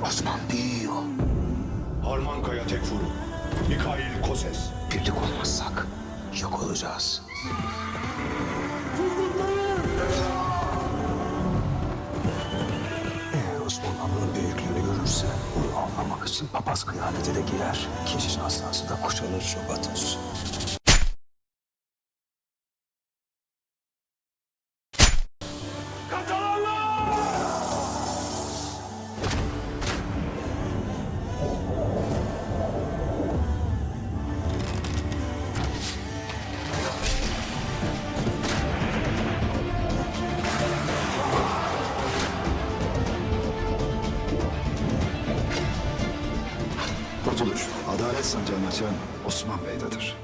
Osman büyüyor. Harmankaya Tekfur, Mikhail Koses. Birlik olmazsak yok olacağız. Eğer Osmanlı'nın büyüklüğünü görürse bunu anlamak için papaz kıyafeti de giyer. Keşiş asası da kuşanır Şubat'ız. Kurtuluş, adalet sancağını açan Osman Bey'dedir.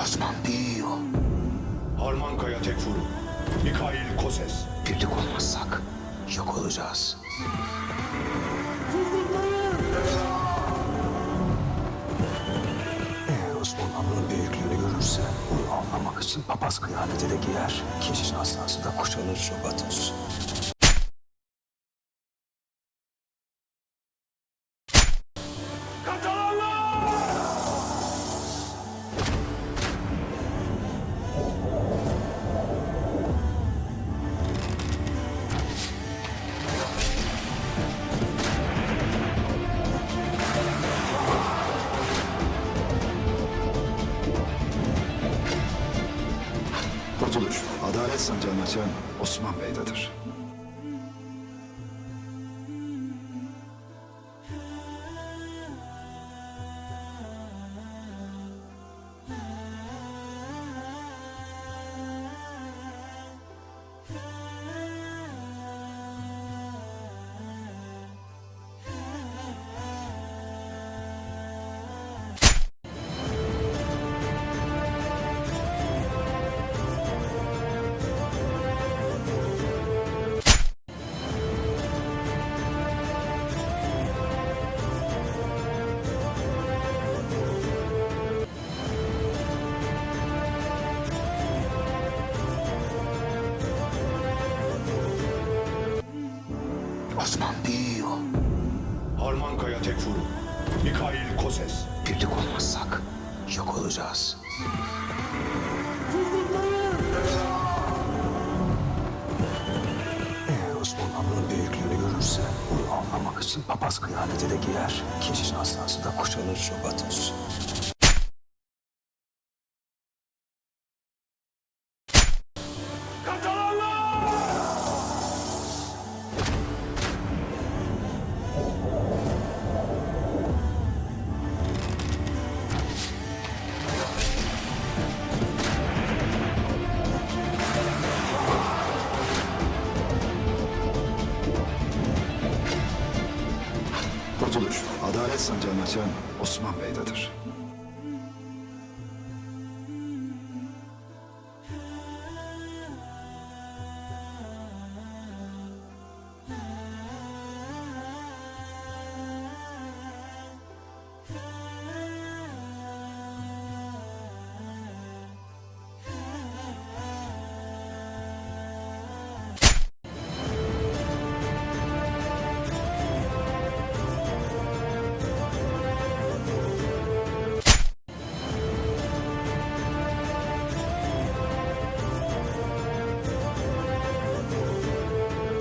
Osman büyüyor. Harmankaya Tekfur, Mikhail Koses. Birlik olmazsak yok olacağız. Eğer Osmanlı'nın büyüklüğünü görürse bunu anlamak için papaz kıyafeti de giyer. Keşiş asası da kuşanır Şubat'ız. Kurtuluş, adalet sancağını açan Osman Bey'dedir. Osman büyüyor. Harmankaya Tekfur, Mikhail Koses. Birlik olmazsak yok olacağız. Eğer Osmanlı'nın büyüklüğünü görürse bunu anlamak için papaz kıyafeti de giyer. Keşiş asası da kuşanır Şubat'ız. Kurtuluş, adalet sancağını açan Osman Bey'dedir.